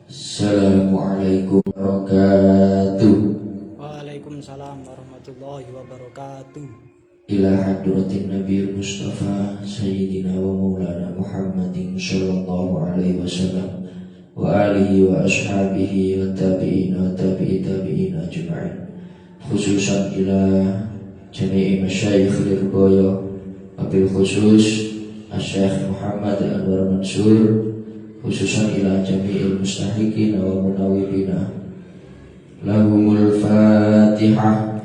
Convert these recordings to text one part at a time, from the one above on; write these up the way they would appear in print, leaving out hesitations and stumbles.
Assalamualaikum warahmatullahi wabarakatuh. Waalaikumsalam warahmatullahi wabarakatuh. Ila hadratin Nabi Mustafa Sayyidina wa Maulana Muhammadin sallallahu alaihi wasallam wa alihi wa ashabihi wa tabi'ina wa tabi'i tabi'ina ajma'in. Khususan ila jami'i masyayikh lirboyo, wabil khusus Asy-Syaikh Muhammad Anwar Mansur, khususan ila jami'il mustahiqina wa munawwibina. Lahumul Fatihah.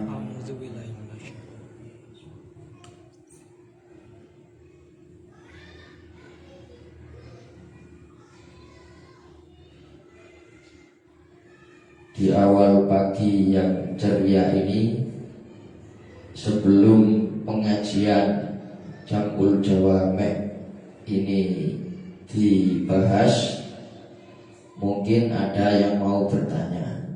Di awal pagi yang ceria ini, sebelum pengajian Jamul Jawame ini dibahas, mungkin ada yang mau bertanya.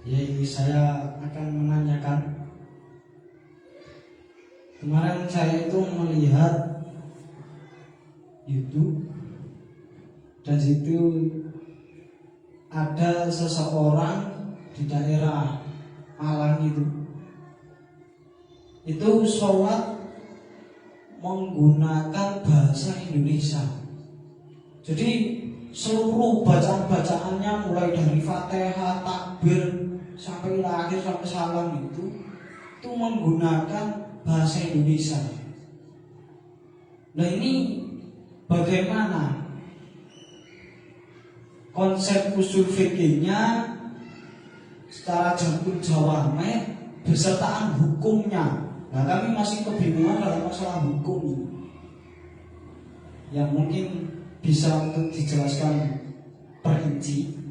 Ya, ini saya akan menanyakan. Kemarin saya itu melihat YouTube, dan situ ada seseorang di daerah Malang itu sholat menggunakan bahasa Indonesia. Jadi seluruh bacaan-bacaannya mulai dari Fatihah, takbir sampai akhir sampai salam itu menggunakan bahasa Indonesia. Nah, ini bagaimana konsep usul fikihnya secara Jamul Jawame besertaan hukumnya? Nah, kami masih kebingungan dalam masalah hukum ini, yang mungkin bisa untuk dijelaskan perinci.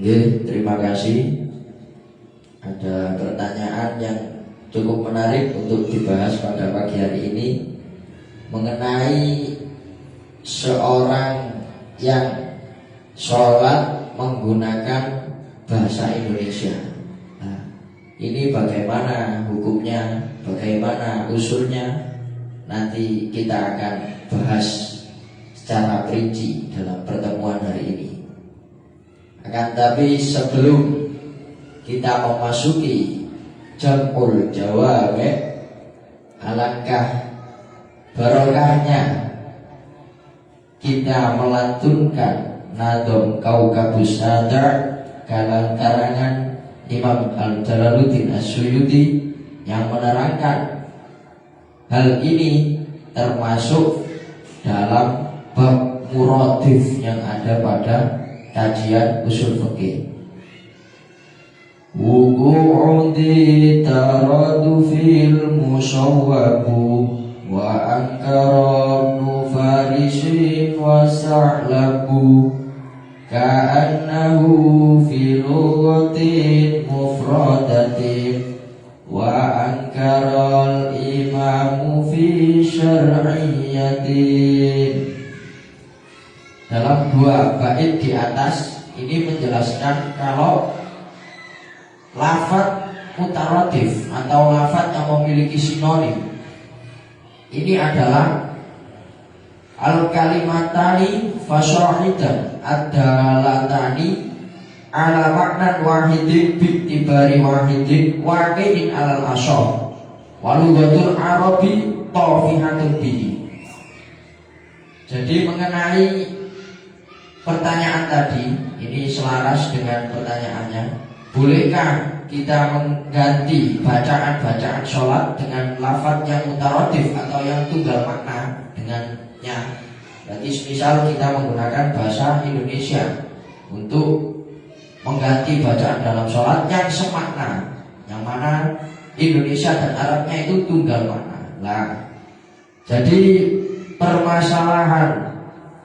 Oke, terima kasih. Ada pertanyaan yang cukup menarik untuk dibahas pada pagi hari ini mengenai seorang yang sholat menggunakan bahasa Indonesia. Nah, ini bagaimana hukumnya, bagaimana usulnya, nanti kita akan bahas secara perinci dalam pertemuan hari ini. Akan tapi sebelum kita memasuki Jamul Jawame, alangkah barokahnya kita melantunkan Nadom Kaukabus Nadar karangan Imam Al-Jalaluddin As-Suyuti yang menerangkan hal ini termasuk dalam bab muradif yang ada pada kajian usul fikih. Wuqu'udi taradu fil musawwabu wa ankaram farisin wa sa'labu ka'annahu fi lughatin mufradatin wa ankaral imamu fi syar'iyyatin. Dalam dua bait di atas ini menjelaskan kalau lafaz mutaradif atau lafaz yang memiliki sinonim ini adalah al-kalimatani fasyahidan ad-dalatani ala maknan wahidin bi'tibari wahidin waqi'in alal asyaf walugatul arabi tafihatun bihi. Jadi mengenai pertanyaan tadi, ini selaras dengan pertanyaannya, bolehkah kita mengganti bacaan-bacaan sholat dengan lafaz yang mutaradif atau yang tunggal makna dengannya? Berarti misal kita menggunakan bahasa Indonesia untuk mengganti bacaan dalam sholat yang semakna, yang mana Indonesia dan Arabnya itu tunggal makna. Nah, jadi permasalahan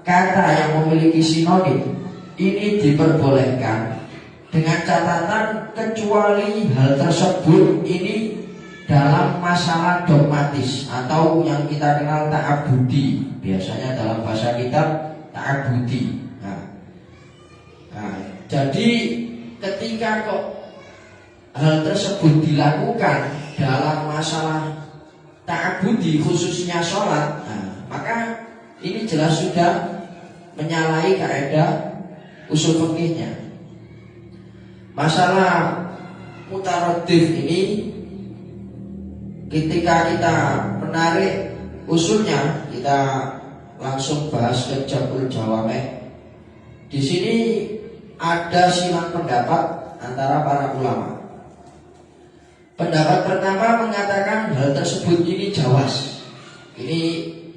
kata yang memiliki sinonim ini diperbolehkan dengan catatan kecuali hal tersebut ini dalam masalah dogmatis atau yang kita kenal ta'abudi. Biasanya dalam bahasa kitab ta'abudi. Jadi ketika kok hal tersebut dilakukan dalam masalah ta'abudi khususnya sholat, maka ini jelas sudah menyalahi kaidah usul fikihnya. Masalah mutaradif ini ketika kita menarik usulnya, kita langsung bahas ke Jamul Jawame. Di sini ada silang pendapat antara para ulama. Pendapat pertama mengatakan hal tersebut ini jawaz. Ini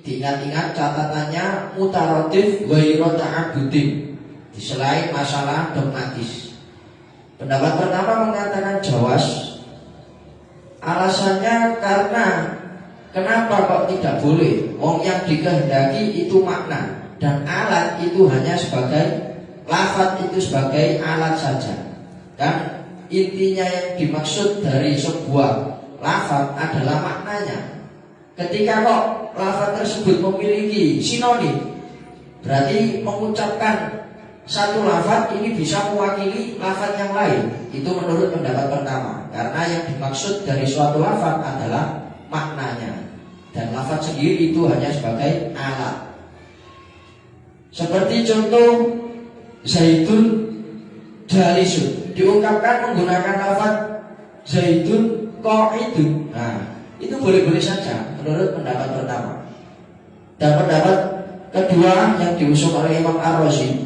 diingat-ingat catatannya mutaradif ghairu ta'abbudin, selain masalah dogmatis. Pendapat pertama mengatakan jawaz. Alasannya karena kenapa kok tidak boleh? Wong yang dikehendaki itu makna, dan alat itu hanya sebagai lafaz, itu sebagai alat saja. Dan intinya yang dimaksud dari sebuah lafaz adalah maknanya. Ketika kok lafaz tersebut memiliki sinonim, berarti mengucapkan satu lafaz ini bisa mewakili lafaz yang lain. Itu menurut pendapat pertama, karena yang dimaksud dari suatu lafaz adalah maknanya, dan lafaz sendiri itu hanya sebagai alat. Seperti contoh Zaidun jalisun, diungkapkan menggunakan lafaz Zaidun qa'idun. Itu boleh-boleh saja menurut pendapat pertama. Dan pendapat kedua yang diusung oleh Imam Ar-Razi,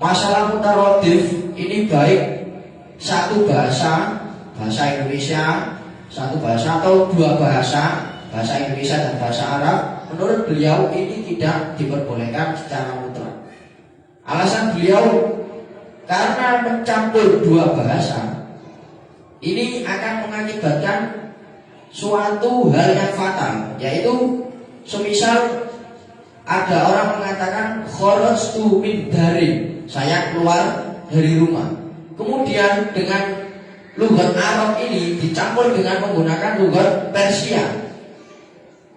masalah mutaradif ini baik satu bahasa Indonesia, satu bahasa atau dua bahasa Indonesia dan bahasa Arab, menurut beliau ini tidak diperbolehkan secara mutlak. Alasan beliau karena mencampur dua bahasa ini akan mengakibatkan suatu hal yang fatal, yaitu semisal ada orang mengatakan kharajtu min darin, saya keluar dari rumah. Kemudian dengan lughat Arab ini dicampur dengan menggunakan lughat Persia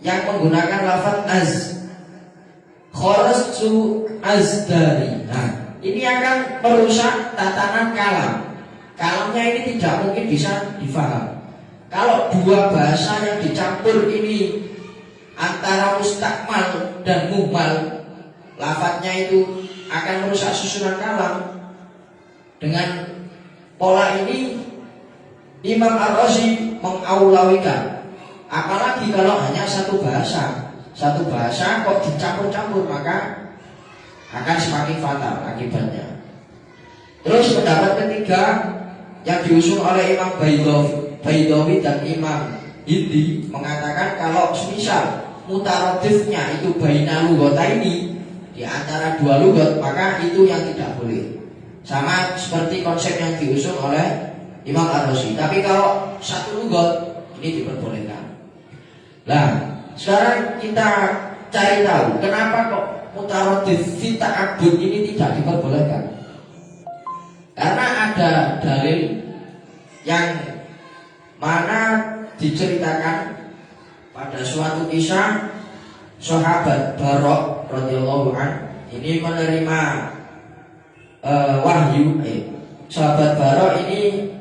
yang menggunakan lafaz az, kharajtu azdari. Ini akan merusak tatanan kalam. Kalamnya ini tidak mungkin bisa difaham. Kalau dua bahasa yang dicampur ini antara mustakmal dan muhmal, lafadznya itu akan merusak susunan kalam. Dengan pola ini Imam Ar-Razi mengaulawikan, apalagi kalau hanya satu bahasa kok dicampur-campur, maka akan semakin fatal akibatnya. Terus pendapat ketiga yang diusung oleh Imam Baidawi dan Imam Hindi mengatakan kalau semisal mutaradifnya itu baina lughataini, di antara dua lughat, maka itu yang tidak boleh. Sama seperti konsep yang diusung oleh Imam Ar-Razi. Tapi kalau satu lughat ini diperbolehkan. Nah, sekarang kita cari tahu kenapa kok mutaradif fi ta'abbud ini tidak diperbolehkan. Karena ada dalil yang mana diceritakan pada suatu kisah sahabat Barok radhiyallahu an ini menerima wahyu. Sahabat Barok ini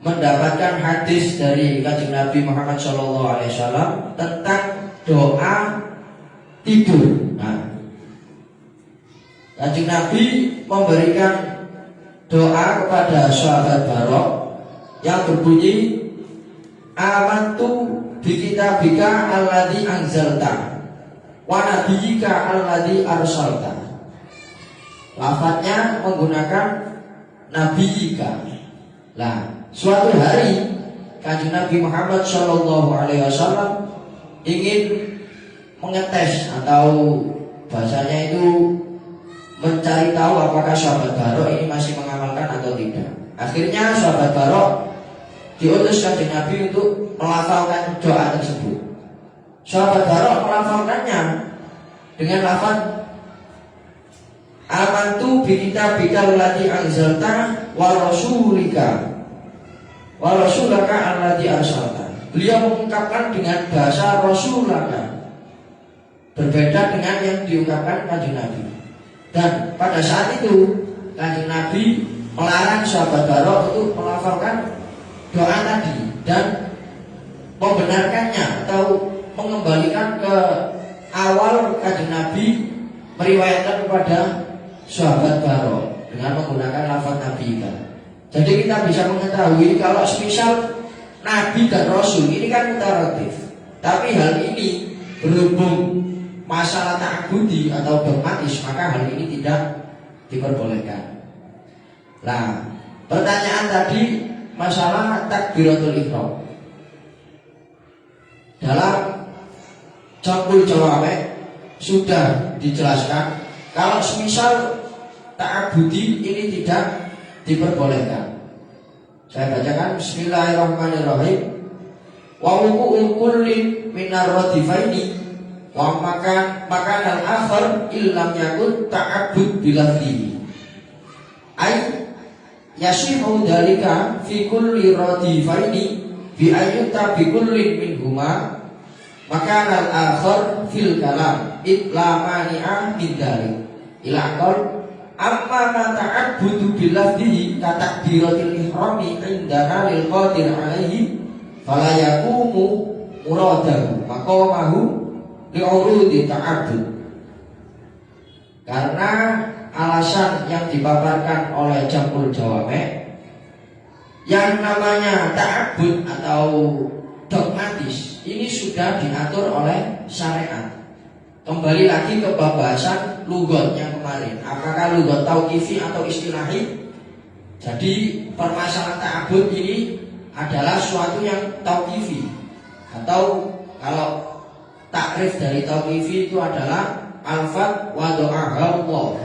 mendapatkan hadis dari Kanjeng Nabi Muhammad SAW tentang doa tidur. Kanjeng Nabi memberikan doa kepada sahabat Barok yang berbunyi amantu bi kitabika alladzi anzalta wa nabiyyika alladzi arsalta. Lafadznya menggunakan nabiyyika. Nah, suatu hari Kanjeng Nabi Muhammad SAW ingin mengetes atau bahasanya itu mencari tahu apakah sahabat Barok ini masih mengamalkan atau tidak. Akhirnya sahabat Barok diutus Kanjeng Nabi untuk melafalkan doa tersebut. Sahabat Barok melafalkannya dengan lafaz amantu bi kitabika allati anzalta wa rasulaka alladzi arsalta. Beliau mengungkapkan dengan bahasa Rasulullah, berbeda dengan yang diungkapkan Kanjeng Nabi. Dan pada saat itu Kanjeng Nabi melarang sahabat Barok untuk melafalkan doa tadi dan membenarkannya atau mengembalikan ke awal Kanjeng Nabi meriwayatkan kepada sahabat Barok dengan menggunakan lafaz Nabi kan. Jadi kita bisa mengetahui kalau semisal Nabi dan Rasul ini kan mutarotif, tapi hal ini berhubung masalah ta'abudi atau dogmatis, maka hal ini tidak diperbolehkan. Nah, pertanyaan tadi masalah takbiratul ihram. Dalam Jambul Jawame sudah dijelaskan kalau semisal ta'abudi ini tidak diperbolehkan. Saya bacakan Bismillahirrahmanirrahim. Wa wuqu'u kulli minar radifaini wa makan al-akhar illam yakun ta'abbud bilafdihi. Ay yasihu dalika fi kulli radifaini bi ayyuta bi kullin minhuma makan al-akhar fil kalam itlamani'ah min dalik ila qol amma ma ta'abbudu bilafdihi ka takbiratil ihrami indana lil qadir alaihi fala yaqumu muradahu maqamahu li'urudi ta'abbud. Karena alasan yang dipaparkan oleh Jambul Jawame, yang namanya ta'abbud atau dogmatis ini sudah diatur oleh syariat. Kembali lagi ke pembahasan lugot yang kemarin, apakah lugot tauqifi atau istilahi. Jadi permasalahan ta'abbud ini adalah suatu yang tauqifi, atau kalau takrif dari tauqifi itu adalah alfat wa do'a Allah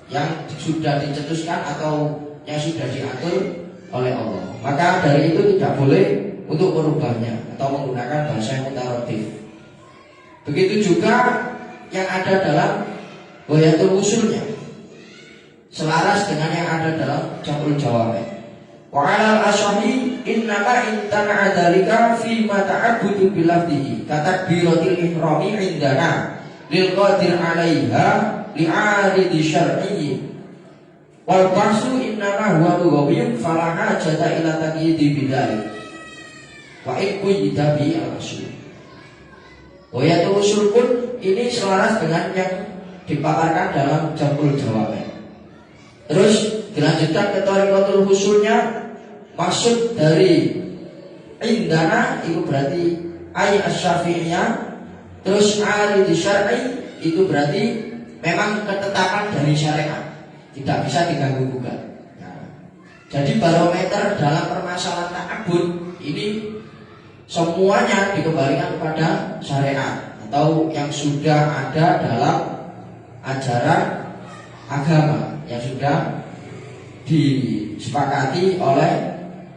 yang sudah dicetuskan atau yang sudah diatur oleh Allah. Maka dari itu tidak boleh untuk merubahnya atau menggunakan bahasa yang mutarotif. Begitu juga yang ada dalam Ghayatul Usulnya, selaras dengan yang ada dalam Jambul Jawame. Wa 'alal ashahi innama intana dzalika fi ma ta'abbudu bilafdihi katakbiratil ihrami indana lil qadir 'alaiha li'aridi syar'i wal basu innama huwa lughawiyyun fala hajata ila taqyidi bidzalik wa iqyida bi al-usul. Ghayatul Usul pun ini selaras dengan yang dipaparkan dalam Jambul Jawame. Terus dilanjutkan ke Thariqatul Usulnya. Maksud dari indana itu berarti ay asy-syafi'iyah, terus ari di syar'i itu berarti memang ketetapan dari syariat, tidak bisa diganggu gugat. Nah, jadi barometer dalam permasalahan ta'abbud ini semuanya dikembalikan kepada syariat atau yang sudah ada dalam ajaran agama yang sudah disepakati oleh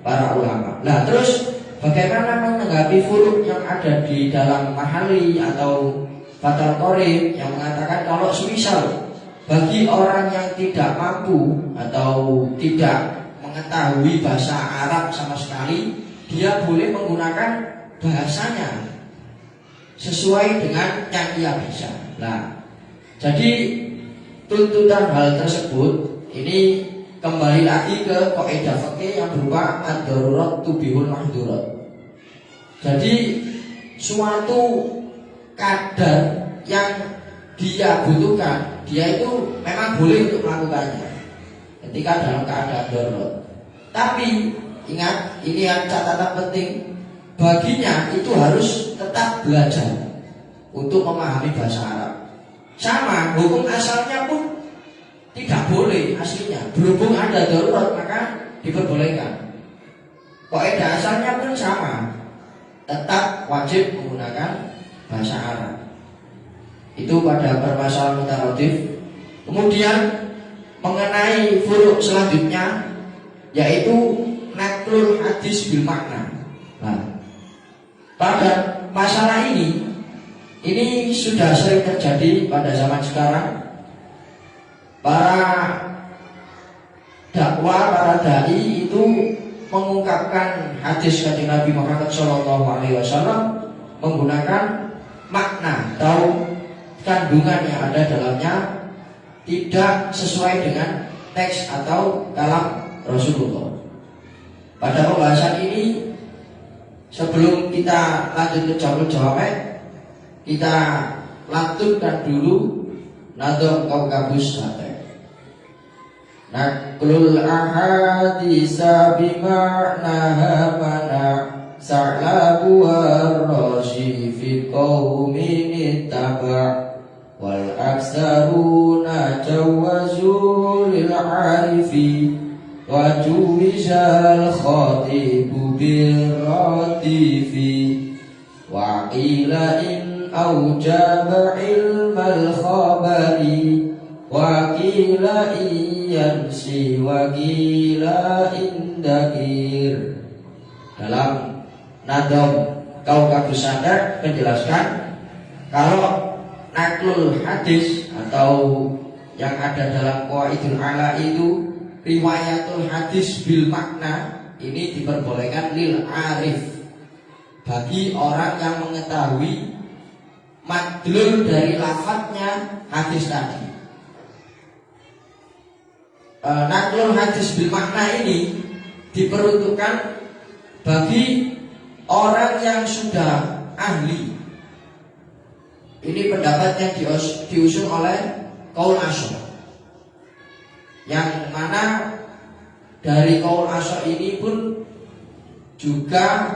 para ulama. Nah, terus bagaimana menanggapi furuk yang ada di dalam mahali atau fatal qorib yang mengatakan kalau semisal bagi orang yang tidak mampu atau tidak mengetahui bahasa Arab sama sekali, dia boleh menggunakan bahasanya sesuai dengan yang ia bisa. Nah, jadi tuntutan hal tersebut ini kembali lagi ke kaidah fikih yang berupa ad-darurat tubihul mahdurat. Jadi suatu kadar yang dia butuhkan, dia itu memang boleh untuk melakukannya ketika dalam keadaan darurat. Tapi ingat, ini yang catatan penting, baginya itu harus tetap belajar untuk memahami bahasa Arab. Sama, hukum asalnya pun tidak boleh aslinya. Berhubung ada darurat maka diperbolehkan. Kaidah asalnya pun sama, tetap wajib menggunakan bahasa Arab. Itu pada permasalahan mutarotif. Kemudian mengenai furuk selanjutnya yaitu naklul hadis bil makna. Nah, pada masalah ini sudah sering terjadi pada zaman sekarang. Para dakwah, para dai itu mengungkapkan hadis Kanjeng Nabi Muhammad SAW menggunakan makna atau kandungan yang ada dalamnya tidak sesuai dengan teks atau kalam Rasulullah. Pada pembahasan ini, sebelum kita lanjut ke Jamul Jawame, kita lantunkan dulu Nadham Kaukabus Sate. Naklul ahadisa bima'naha mana sa'labu ar-rashi fi qawmin ittaba' wal aksaruna jawazu lil arifi wa juwizal khatibu birratifi wa qila in awjaba ilmal khabari wa qila iyansi wa qila indakir. Dalam Nadham Kaukabus Sate menjelaskan kalau naklul hadis atau yang ada dalam Qawaidul Ala itu riwayatul hadis bil makna, ini diperbolehkan lil arif, bagi orang yang mengetahui madlul dari lafadznya hadis tadi. Naklul hadis bil makna ini diperuntukkan bagi orang yang sudah ahli. Ini pendapat yang diusung oleh Qaul Ashar, yang mana dari Qaul Ashar ini pun juga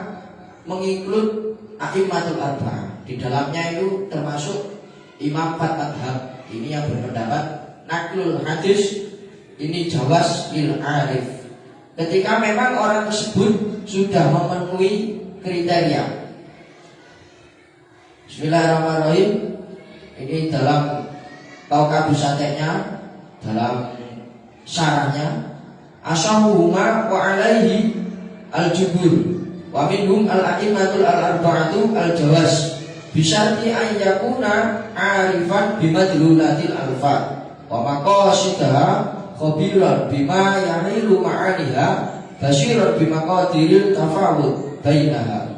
menginclude A'immatul Arba'ah. Di dalamnya itu termasuk Imam 4 madhab. Ini yang berpendapat naklul hadis ini jawaz lil arif ketika memang orang tersebut sudah memenuhi kriteria. Bismillahirrahmanirrahim. Ini dalam Kaukabus Sate-nya, dalam syarahnya, asahuhuma wa alaihi al-jubur wa minhum al-a'immatul al-arba'atu al-jawaz bisyarti an yakuna arifan bimadlulatil alfa wa maqasidaha khabiran bima yahilu ma'aniha basiran bimaqadiril tafawud bainaha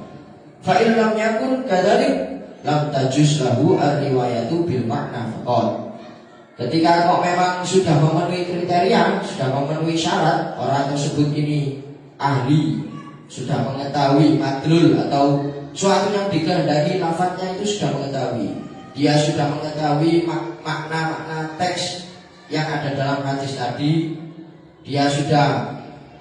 fa in lam yakun kadzalik lam tajuz lahu ar-riwayatu bil makna faqat. Ketika kok memang sudah memenuhi kriteria, sudah memenuhi syarat, orang tersebut ini ahli, sudah mengetahui madlul atau suatu yang dikehendaki lafadznya itu sudah mengetahui. Dia sudah mengetahui makna-makna teks yang ada dalam hadis tadi. Dia sudah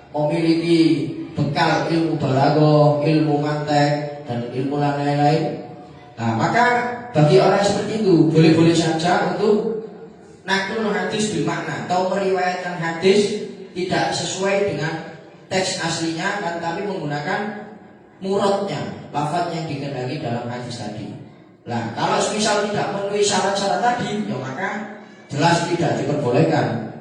memiliki bekal ilmu balaghah, ilmu mantek, dan ilmu lain-lain. Nah, maka bagi orang seperti itu boleh-boleh saja untuk naklul hadis bil makna atau meriwayatkan hadis tidak sesuai dengan teks aslinya, tapi menggunakan muradnya, lafaz yang dikehendaki dalam hadis tadi. Nah, kalau misal tidak memenuhi syarat-syarat tadi, ya maka jelas tidak diperbolehkan.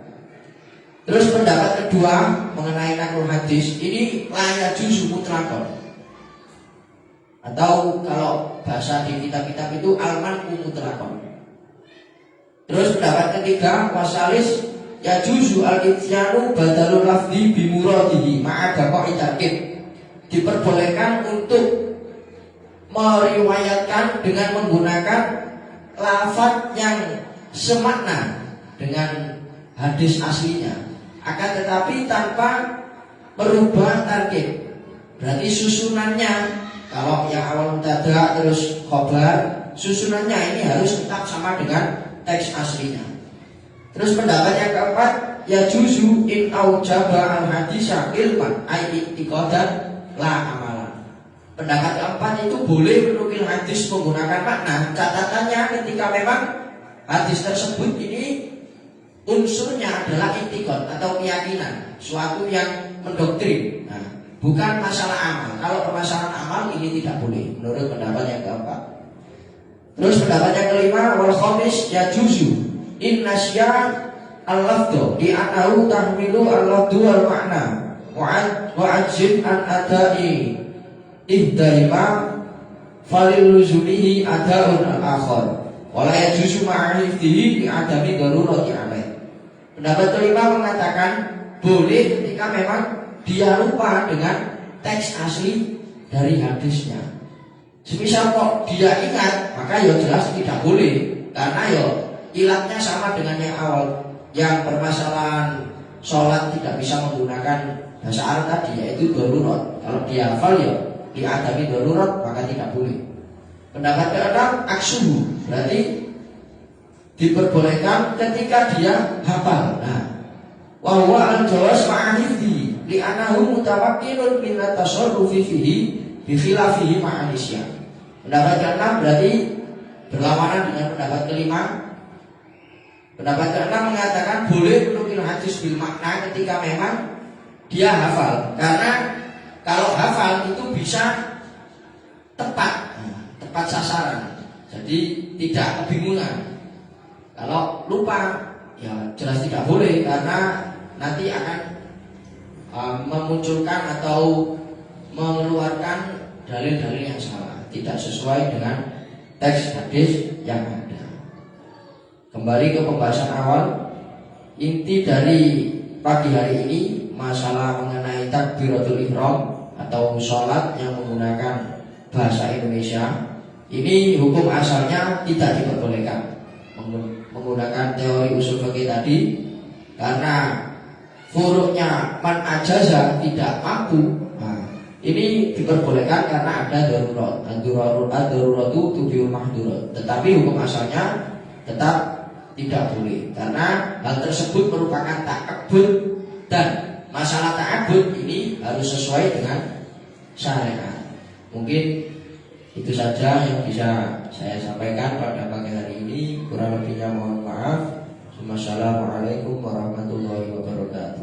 Terus pendapat kedua mengenai naklul hadis ini la yajuzu mutlaqan, atau kalau bahasa di kitab-kitab itu al-man'u mutlaqan. Terus pendapat ketiga wasalis yajuzu al-ityanu badalul lafzi bimuradihi ma'a baqa'i tarkib. Diperbolehkan untuk meriwayatkan dengan menggunakan lafaz yang semakna dengan hadis aslinya, akan tetapi tanpa merubah tarkib. Berarti susunannya, kalau yang awal mubtada terus khobar, susunannya ini harus tetap sama dengan teks aslinya. Terus pendapat yang keempat, ya juzu in aujaba al hadisa ilman ai i'tiqadan la amalan. Pendapat keempat itu boleh menukil hadis menggunakan makna. Catatannya ketika memang hadis tersebut ini unsurnya adalah i'tiqad atau keyakinan, suatu yang mendoktrin. Nah, bukan masalah amal. Kalau permasalahan amal ini tidak boleh menurut pendapat yang keempat. Terus pendapat yang kelima, wal khamis ya juzu in nasya al-lafdhu di anahu tahmilu al-lafdhu wal makna wa ajib an adai ihdaima falil luzumihi adaun al-akhar wala yajuzu ma'arifdihi bi adami darurati alaih. Pendapat kelima mengatakan boleh ketika memang dia lupa dengan teks asli dari hadisnya. Semisal kok dia ingat, maka ya jelas tidak boleh, karena ya ilatnya sama dengan yang awal, yang permasalahan sholat tidak bisa menggunakan bahasa Arab tadi, yaitu darurat. Kalau dia hafal ya diadami darurat, maka tidak boleh. Pendapat keenam, aksuhu, berarti diperbolehkan ketika dia hafal. Nah, wa huwa al-jawaz ma'ahifdi li'anahu mutamakkinun min at-tasarrufi fihi bi khilafihi ma'anisya. Pendapat keenam berarti berlawanan dengan pendapat kelima. Pendapat keenam mengatakan boleh menukil hadis bil makna ketika memang dia hafal, karena kalau hafal itu bisa tepat sasaran, jadi tidak kebingungan. Kalau lupa ya jelas tidak boleh, karena nanti akan memunculkan atau mengeluarkan dalil-dalil yang salah, tidak sesuai dengan teks hadis yang ada. Kembali ke pembahasan awal, inti dari pagi hari ini masalah mengenai takbiratul ihram atau sholat yang menggunakan bahasa Indonesia. Ini hukum asalnya tidak diperbolehkan menggunakan teori usul fikih tadi, karena furuknya man ajaza tidak mampu. Nah, ini diperbolehkan karena ada darurat. Ad-daruratu tubiul mahdurat. Tetapi hukum asalnya tetap tidak boleh, karena hal tersebut merupakan ta'abbud, dan masalah ta'abbud ini harus sesuai dengan syariat. Mungkin itu saja yang bisa saya sampaikan pada pagi hari ini. Kurang lebihnya mohon maaf. Wassalamualaikum warahmatullahi wabarakatuh.